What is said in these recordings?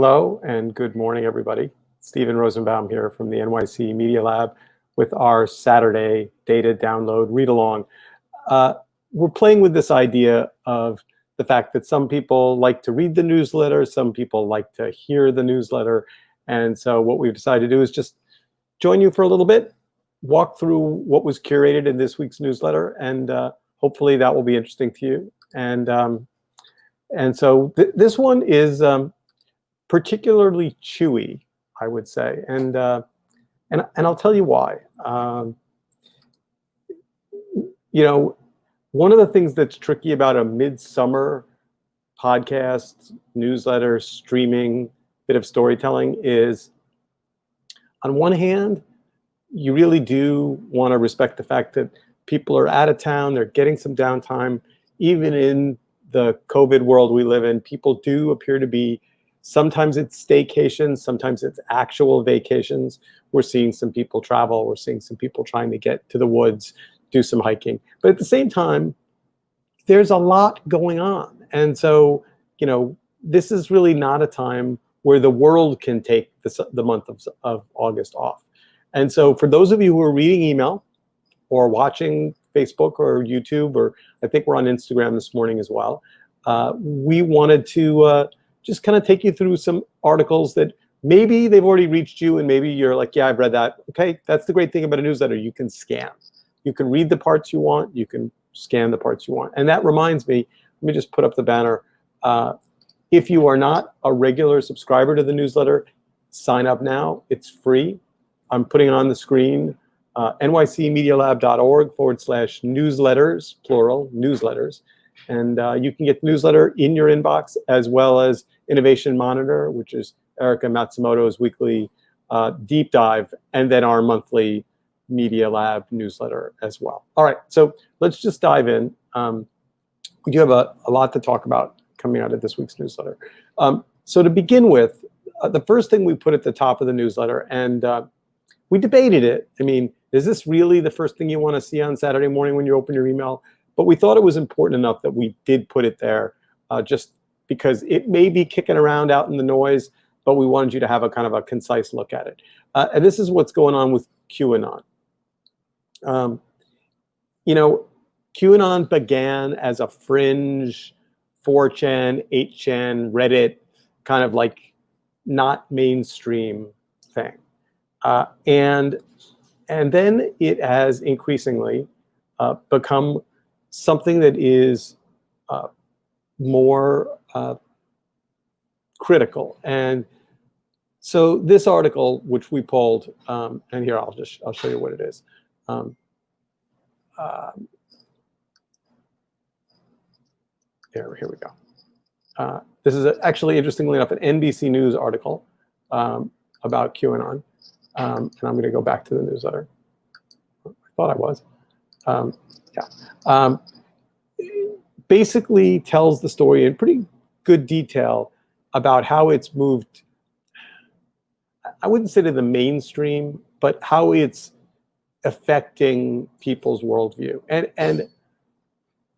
Hello and good morning, everybody. Stephen Rosenbaum here from the NYC Media Lab with our Saturday data download read-along. We're playing with this idea of the fact that some people like to read the newsletter, some people like to hear the newsletter. And so what we've decided to do is just join you for a little bit, walk through what was curated in this week's newsletter, and hopefully that will be interesting to you. And so this one is particularly chewy, I would say, and I'll tell you why. One of the things that's tricky about a midsummer podcast, newsletter, streaming, bit of storytelling is, on one hand, you really do want to respect the fact that people are out of town, they're getting some downtime. Even in the COVID world we live in, people do appear to be, sometimes it's staycations, sometimes it's actual vacations. We're seeing some people travel, we're seeing some people trying to get to the woods, do some hiking. But at the same time, there's a lot going on. And so, this is really not a time where the world can take the month of August off. And so for those of you who are reading email or watching Facebook or YouTube, or I think we're on Instagram this morning as well, we wanted to just kind of take you through some articles that maybe they've already reached you and maybe you're like, yeah, I've read that. Okay, that's the great thing about a newsletter. You can scan. You can read the parts you want. You can scan the parts you want. And that reminds me, let me just put up the banner. If you are not a regular subscriber to the newsletter, sign up now. It's free. I'm putting it on the screen, nycmedialab.org/newsletters, plural, newsletters. And you can get the newsletter in your inbox, as well as Innovation Monitor, which is Erica Matsumoto's weekly deep dive, and then our monthly Media Lab newsletter as well. All right, so let's just dive in. We do have a lot to talk about coming out of this week's newsletter. So to begin with, the first thing we put at the top of the newsletter, and we debated it. I mean, is this really the first thing you want to see on Saturday morning when you open your email? But we thought it was important enough that we did put it there, just because it may be kicking around out in the noise, but we wanted you to have a kind of a concise look at it. And this is what's going on with QAnon. QAnon began as a fringe 4chan, 8chan, Reddit, kind of like not mainstream thing. And then it has increasingly become something that is more critical. And so this article, which we pulled, and here I'll show you what it is. Here we go. This is actually, interestingly enough, an NBC News article about QAnon. And I'm going to go back to the newsletter. I thought I was. Basically tells the story in pretty good detail about how it's moved, I wouldn't say to the mainstream, but how it's affecting people's worldview. And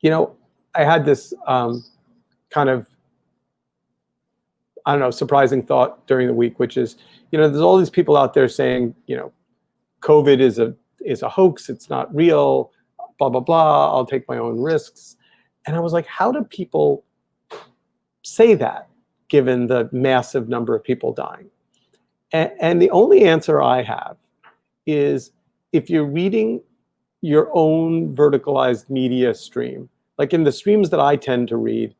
I had this kind of, I don't know, surprising thought during the week, which is, there's all these people out there saying, COVID is a hoax, it's not real, blah, blah, blah, I'll take my own risks. And I was like, how do people say that, given the massive number of people dying? And the only answer I have is, if you're reading your own verticalized media stream, like in the streams that I tend to read,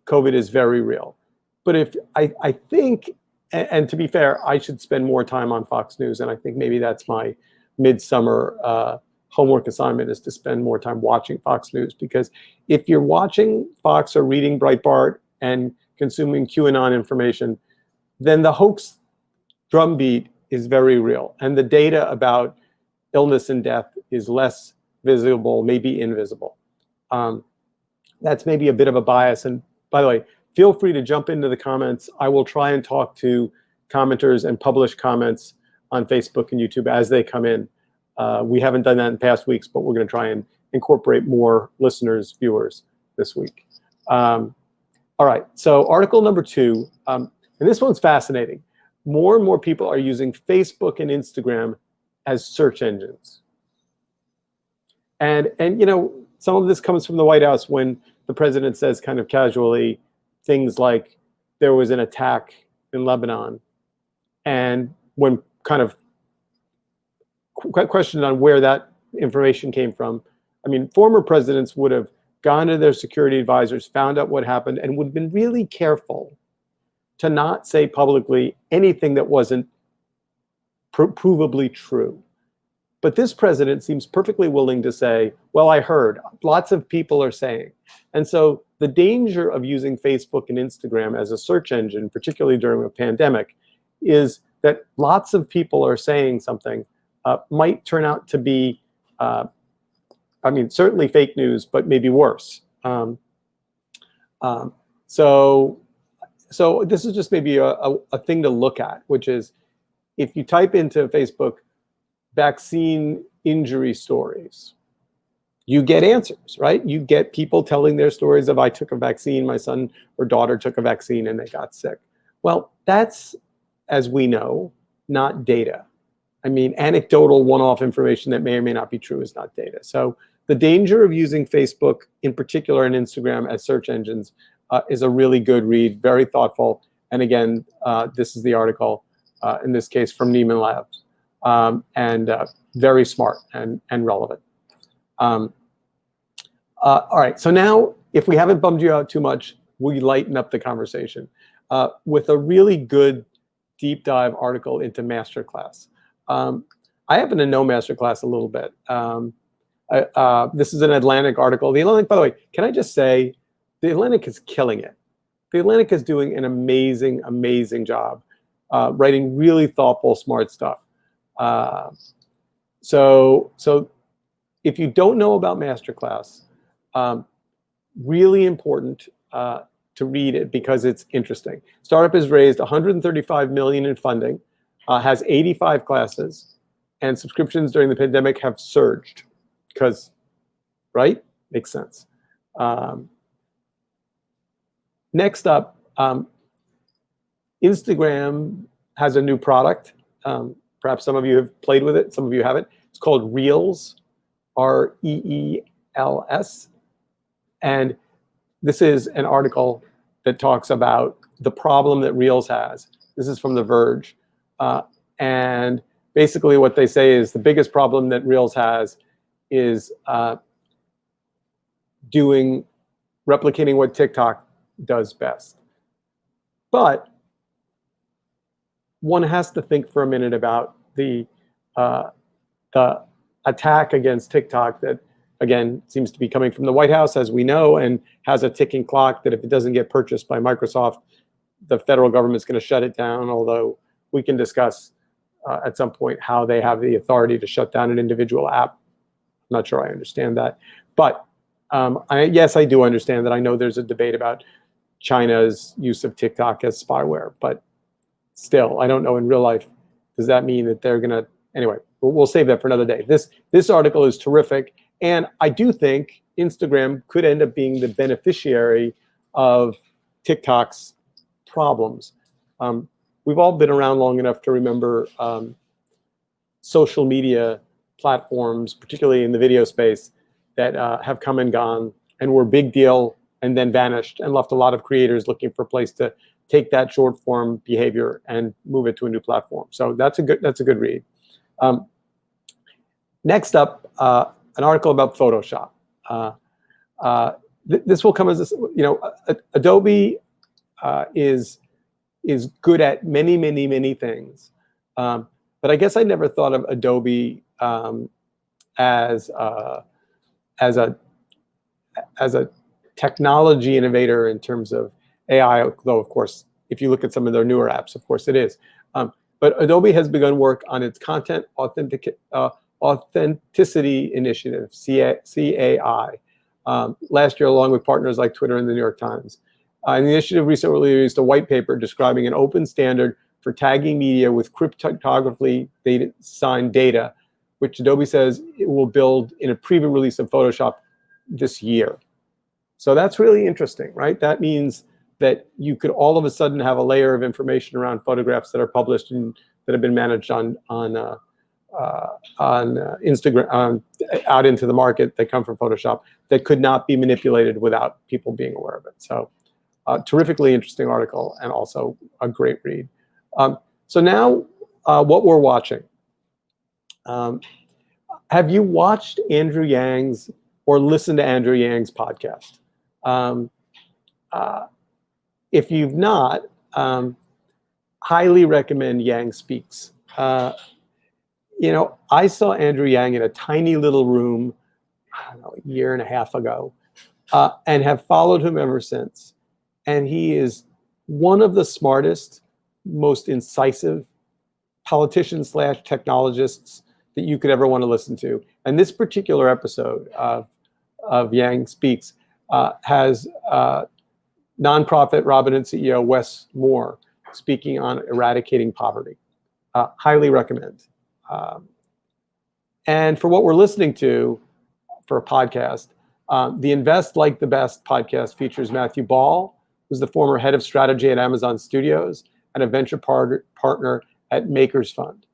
COVID is very real. But if I think, and to be fair, I should spend more time on Fox News, and I think maybe that's my midsummer homework assignment, is to spend more time watching Fox News. Because if you're watching Fox or reading Breitbart and consuming QAnon information, then the hoax drumbeat is very real. And the data about illness and death is less visible, maybe invisible. That's maybe a bit of a bias. And by the way, feel free to jump into the comments. I will try and talk to commenters and publish comments on Facebook and YouTube as they come in. We haven't done that in past weeks, but we're going to try and incorporate more listeners, viewers this week. All right, so article number 2. And this one's fascinating. More and more people are using Facebook and Instagram as search engines. And you know, some of this comes from the White House when the president says kind of casually things like there was an attack in Lebanon. And when kind of questioned on where that information came from, I mean, former presidents would have gone to their security advisors, found out what happened, and would have been really careful to not say publicly anything that wasn't provably true. But this president seems perfectly willing to say, well, I heard, lots of people are saying. And so the danger of using Facebook and Instagram as a search engine, particularly during a pandemic, is that lots of people are saying something might turn out to be, I mean, certainly fake news, but maybe worse. So this is just maybe a thing to look at, which is if you type into Facebook vaccine injury stories, you get answers, right? You get people telling their stories of, I took a vaccine, my son or daughter took a vaccine and they got sick. Well, that's, as we know, not data. I mean, anecdotal one-off information that may or may not be true is not data. So the danger of using Facebook in particular and Instagram as search engines is a really good read, very thoughtful. And again, this is the article, in this case from Neiman Labs, and very smart and relevant. All right, so now if we haven't bummed you out too much, we lighten up the conversation with a really good deep dive article into Masterclass. I happen to know Masterclass a little bit. This is an Atlantic article. The Atlantic, by the way, can I just say, the Atlantic is killing it. The Atlantic is doing an amazing, amazing job writing really thoughtful, smart stuff. So if you don't know about Masterclass, really important to read it because it's interesting. Startup has raised $135 million in funding, has 85 classes, and subscriptions during the pandemic have surged because, right? Makes sense. Next up, Instagram has a new product. Perhaps some of you have played with it, some of you haven't. It's called Reels, R-E-E-L-S. And this is an article that talks about the problem that Reels has. This is from The Verge. And basically what they say is the biggest problem that Reels has is replicating what TikTok does best. But one has to think for a minute about the attack against TikTok that, again, seems to be coming from the White House, as we know, and has a ticking clock that if it doesn't get purchased by Microsoft, the federal government's going to shut it down, although we can discuss at some point how they have the authority to shut down an individual app. I'm not sure I understand that. But yes, I do understand that. I know there's a debate about China's use of TikTok as spyware, but still, I don't know in real life, does that mean that they're going to, anyway, we'll save that for another day. This article is terrific. And I do think Instagram could end up being the beneficiary of TikTok's problems. We've all been around long enough to remember social media platforms, particularly in the video space, that have come and gone and were a big deal and then vanished and left a lot of creators looking for a place to take that short form behavior and move it to a new platform. So that's a good read. Next up, an article about Photoshop. This will come as this, Adobe is good at many things, but I guess I never thought of Adobe as a technology innovator in terms of AI, though of course, if you look at some of their newer apps, of course it is. But Adobe has begun work on its content authenticity initiative, CAI, last year along with partners like Twitter and the New York Times. And the initiative recently released a white paper describing an open standard for tagging media with cryptographically signed data, which Adobe says it will build in a preview release of Photoshop this year. So that's really interesting, right? That means that you could all of a sudden have a layer of information around photographs that are published and that have been managed on Instagram, out into the market, that come from Photoshop, that could not be manipulated without people being aware of it. So terrifically interesting article, and also a great read. So now what we're watching. Have you watched Andrew Yang's or listened to Andrew Yang's podcast? If you've not, highly recommend Yang Speaks. You know, I saw Andrew Yang in a tiny little room, I don't know, a year and a half ago, and have followed him ever since. And he is one of the smartest, most incisive politicians / technologists that you could ever want to listen to. And this particular episode of Yang Speaks has nonprofit Robin Hood CEO Wes Moore speaking on eradicating poverty. Highly recommend. And for what we're listening to for a podcast, the Invest Like the Best podcast features Matthew Ball, who's the former head of strategy at Amazon Studios and a venture partner at Makers Fund.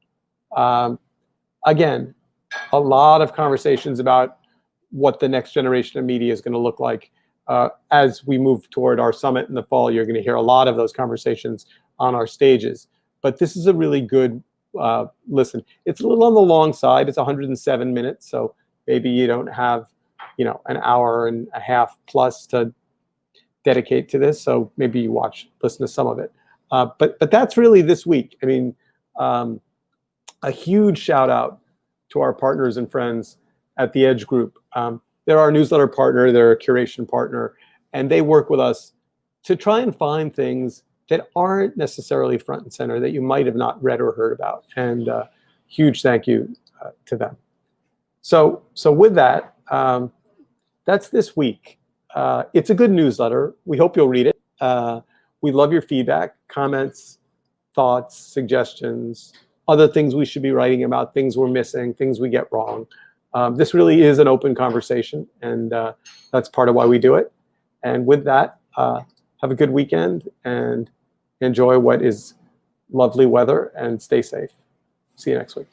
Again, a lot of conversations about what the next generation of media is going to look like. As we move toward our summit in the fall, you're going to hear a lot of those conversations on our stages. But this is a really good listen. It's a little on the long side. It's 107 minutes, so maybe you don't have, you know, an hour and a half plus to dedicate to this. So maybe you listen to some of it. But that's really this week. I mean, a huge shout out to our partners and friends at the Edge Group. They're our newsletter partner, they're a curation partner, and they work with us to try and find things that aren't necessarily front and center, that you might have not read or heard about. And huge thank you to them. So with that, that's this week. It's a good newsletter. We hope you'll read it. We love your feedback, comments, thoughts, suggestions, other things we should be writing about, things we're missing, things we get wrong. This really is an open conversation, and that's part of why we do it. And with that, have a good weekend and enjoy what is lovely weather, and stay safe. See you next week.